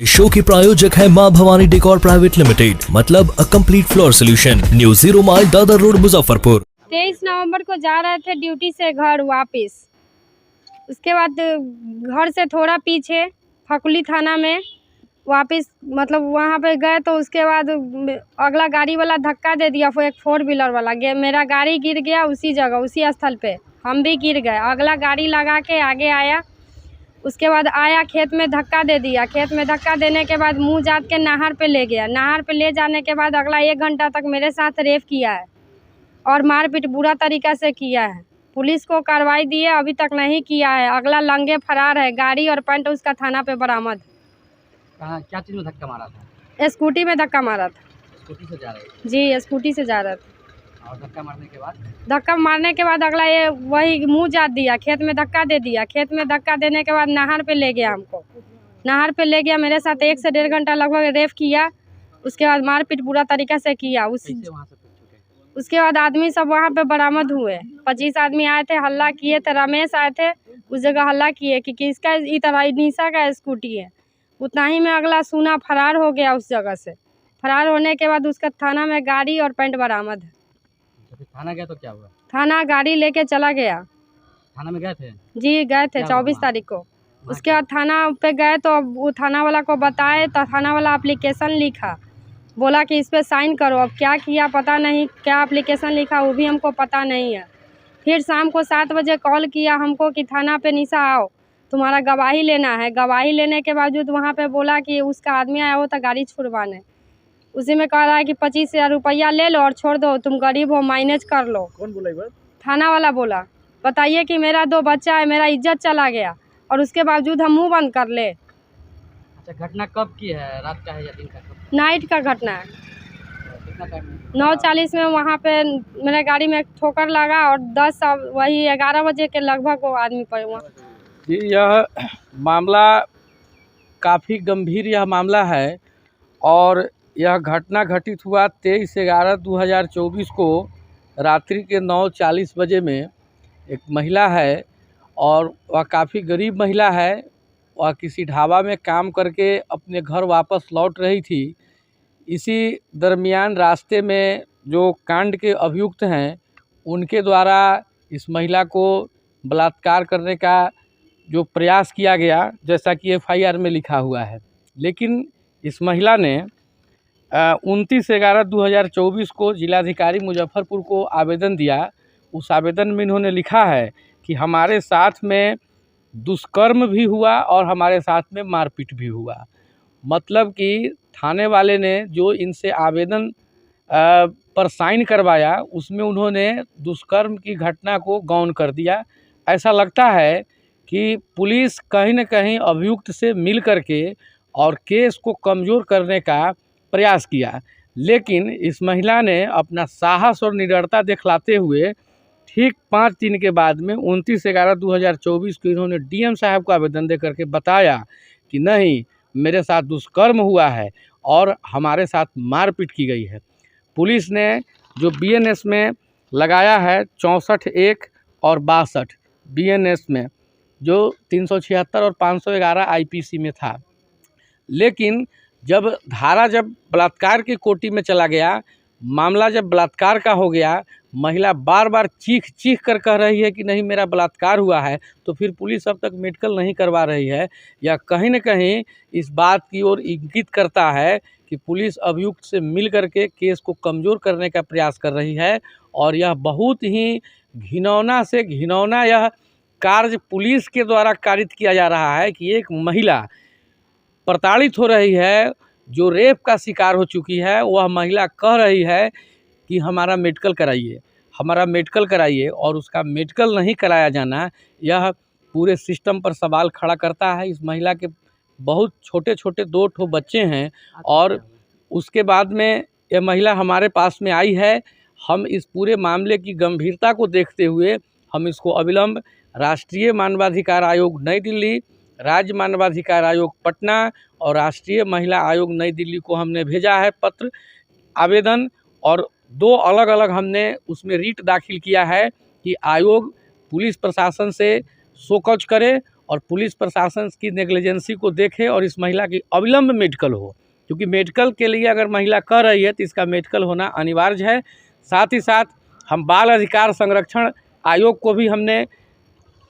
Show के प्रायोजक है मां भवानी डेकोर प्राइवेट लिमिटेड, मतलब a complete floor solution, new 0 mile Dadar road Muzaffarpur. 23 नवंबर को जा रहे थे ड्यूटी से घर वापस। उसके बाद घर से थोड़ा पीछे फकुली थाना में वापस मतलब वहाँ पे गए तो उसके बाद अगला गाड़ी वाला धक्का दे दिया, वो एक 4 व्हीलर वाला मेरा गाड़ी गिर गया उसी जगह उसी स्थल पे, हम भी गिर गए। अगला गाड़ी लगा के आगे आया, उसके बाद आया खेत में धक्का दे दिया। खेत में धक्का देने के बाद मुंह जात के नहर पे ले गया। नहर पे ले जाने के बाद अगला 1 घंटा तक मेरे साथ रेप किया है और मारपीट बुरा तरीका से किया है। पुलिस को कार्रवाई दिए, अभी तक नहीं किया है। अगला लंगे फरार है। गाड़ी और पैंट उसका थाना पे बरामद। कहाँ क्या चीज़ में धक्का मारा था? स्कूटी में धक्का मारा था। स्कूटी से जा रहे थे? जी, स्कूटी से जा रहा था। और धक्का मारने के बाद अगला ये वही मुंह जात दिया, खेत में धक्का दे दिया। खेत में धक्का देने के बाद नहर पे ले गया हमको। नहर पे ले गया, मेरे साथ 1 से 1.5 घंटा लगभग रेप किया। उसके बाद मारपीट बुरा तरीका से किया। उसके बाद आदमी सब वहाँ पे बरामद हुए। 25 आदमी आए थे, हल्ला किए थे। रमेश आए थे उस जगह, हल्ला किए कि किसका निशा का स्कूटी है। उतना ही में अगला सुना फरार हो गया उस जगह से। फरार होने के बाद उसका थाना में गाड़ी और पैंट बरामद है। थाना गया तो क्या हुआ? थाना गाड़ी लेके चला गया। थाना में गए थे? जी गए थे 24 तारीख को। उसके बाद थाना पे गए तो वो थाना वाला को बताए तो थाना वाला एप्लीकेशन लिखा, बोला कि इस पे साइन करो। अब क्या किया पता नहीं, क्या एप्लीकेशन लिखा वो भी हमको पता नहीं है। फिर शाम को 7 बजे कॉल किया हमको कि थाना पे निशा आओ, तुम्हारा गवाही लेना है। गवाही लेने के बावजूद वहाँ पे बोला कि उसका आदमी आया हो तो गाड़ी छुड़वाने। उसी में कह रहा है कि 25,000 रुपया ले लो और छोड़ दो, तुम गरीब हो, मैनेज कर लो। कौन बोला ये बात? थाना वाला बोला। बताइए कि मेरा 2 बच्चा है, मेरा इज्जत चला गया और उसके बावजूद हम मुंह बंद कर ले। अच्छा, घटना कब की है? रात का है या दिन का? नाइट का घटना है। कितना टाइम? 9:40 में वहाँ पे मेरे गाड़ी में ठोकर लगा और 10 वही 11 बजे के लगभग वो आदमी पर हुआ। जी, यह मामला काफ़ी गंभीर यह मामला है और यह घटना घटित हुआ 23/11/2024 को रात्रि के 9:40 बजे में। एक महिला है और वह काफ़ी गरीब महिला है। वह किसी ढाबा में काम करके अपने घर वापस लौट रही थी। इसी दरमियान रास्ते में जो कांड के अभियुक्त हैं उनके द्वारा इस महिला को बलात्कार करने का जो प्रयास किया गया, जैसा कि FIR में लिखा हुआ है। लेकिन इस महिला ने 29/11/2024 को जिलाधिकारी मुजफ्फरपुर को आवेदन दिया। उस आवेदन में इन्होंने लिखा है कि हमारे साथ में दुष्कर्म भी हुआ और हमारे साथ में मारपीट भी हुआ। मतलब कि थाने वाले ने जो इनसे आवेदन पर साइन करवाया उसमें उन्होंने दुष्कर्म की घटना को गौण कर दिया। ऐसा लगता है कि पुलिस कहीं न कहीं अभियुक्त से मिल करके और केस को कमज़ोर करने का प्रयास किया, लेकिन इस महिला ने अपना साहस और निडरता दिखलाते हुए ठीक 5 दिन के बाद में 29/11/2024 को इन्होंने DM साहब को आवेदन दे करके बताया कि नहीं, मेरे साथ दुष्कर्म हुआ है और हमारे साथ मारपीट की गई है। पुलिस ने जो BNS में लगाया है 64(1) और 62 BNS में, जो 376 और 511 IPC में था। लेकिन जब बलात्कार की कोटि में चला गया, मामला जब बलात्कार का हो गया, महिला बार बार चीख कर कह रही है कि नहीं मेरा बलात्कार हुआ है, तो फिर पुलिस अब तक मेडिकल नहीं करवा रही है। यह कहीं न कहीं इस बात की ओर इंगित करता है कि पुलिस अभियुक्त से मिल करके केस को कमज़ोर करने का प्रयास कर रही है। और यह बहुत ही घिनौना से घिनौना यह कार्य पुलिस के द्वारा कारित किया जा रहा है कि एक महिला प्रताड़ित हो रही है, जो रेप का शिकार हो चुकी है, वह महिला कह रही है कि हमारा मेडिकल कराइए, हमारा मेडिकल कराइए, और उसका मेडिकल नहीं कराया जाना यह पूरे सिस्टम पर सवाल खड़ा करता है। इस महिला के बहुत छोटे छोटे 2 ठो बच्चे हैं और उसके बाद में यह महिला हमारे पास में आई है। हम इस पूरे मामले की गंभीरता को देखते हुए हम इसको अविलंब राष्ट्रीय मानवाधिकार आयोग नई दिल्ली, राज्य मानवाधिकार आयोग पटना और राष्ट्रीय महिला आयोग नई दिल्ली को हमने भेजा है पत्र आवेदन, और 2 अलग अलग हमने उसमें रीट दाखिल किया है कि आयोग पुलिस प्रशासन से शोकॉज करे और पुलिस प्रशासन की नेग्लिजेंसी को देखे और इस महिला की अविलंब मेडिकल हो, क्योंकि मेडिकल के लिए अगर महिला कर रही है तो इसका मेडिकल होना अनिवार्य है। साथ ही साथ हम बाल अधिकार संरक्षण आयोग को भी हमने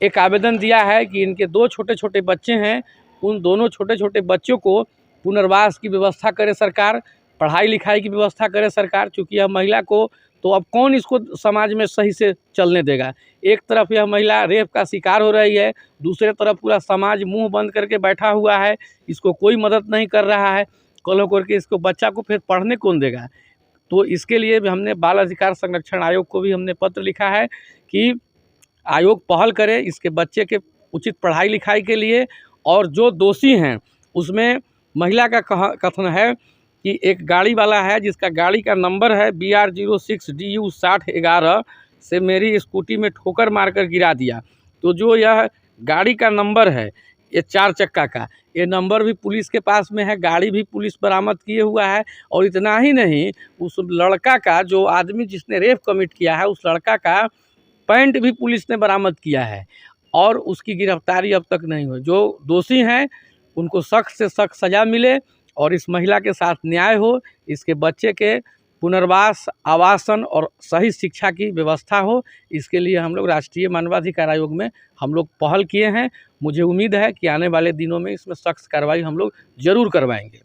एक आवेदन दिया है कि इनके 2 छोटे छोटे बच्चे हैं, उन दोनों छोटे छोटे बच्चों को पुनर्वास की व्यवस्था करे सरकार, पढ़ाई लिखाई की व्यवस्था करे सरकार, क्योंकि यह महिला को तो अब कौन इसको समाज में सही से चलने देगा। एक तरफ यह महिला रेप का शिकार हो रही है, दूसरे तरफ पूरा समाज मुंह बंद करके बैठा हुआ है, इसको कोई मदद नहीं कर रहा है। कल होकर के इसको बच्चा को फिर पढ़ने कौन देगा। तो इसके लिए भी हमने बाल अधिकार संरक्षण आयोग को भी हमने पत्र लिखा है कि आयोग पहल करे इसके बच्चे के उचित पढ़ाई लिखाई के लिए। और जो दोषी हैं उसमें महिला का कथन है कि एक गाड़ी वाला है जिसका गाड़ी का नंबर है BR06DU 6011 से मेरी स्कूटी में ठोकर मारकर गिरा दिया। तो जो यह गाड़ी का नंबर है, ये 4 चक्का का, ये नंबर भी पुलिस के पास में है, गाड़ी भी पुलिस बरामद किए हुआ है। और इतना ही नहीं, उस लड़का का, जो आदमी जिसने रेप कमिट किया है, उस लड़का का पैंट भी पुलिस ने बरामद किया है और उसकी गिरफ्तारी अब तक नहीं हुई। जो दोषी हैं उनको सख्त से सख्त सज़ा मिले और इस महिला के साथ न्याय हो, इसके बच्चे के पुनर्वास, आवासन और सही शिक्षा की व्यवस्था हो। इसके लिए हम लोग राष्ट्रीय मानवाधिकार आयोग में हम लोग पहल किए हैं। मुझे उम्मीद है कि आने वाले दिनों में इसमें सख्त कार्रवाई हम लोग ज़रूर करवाएंगे।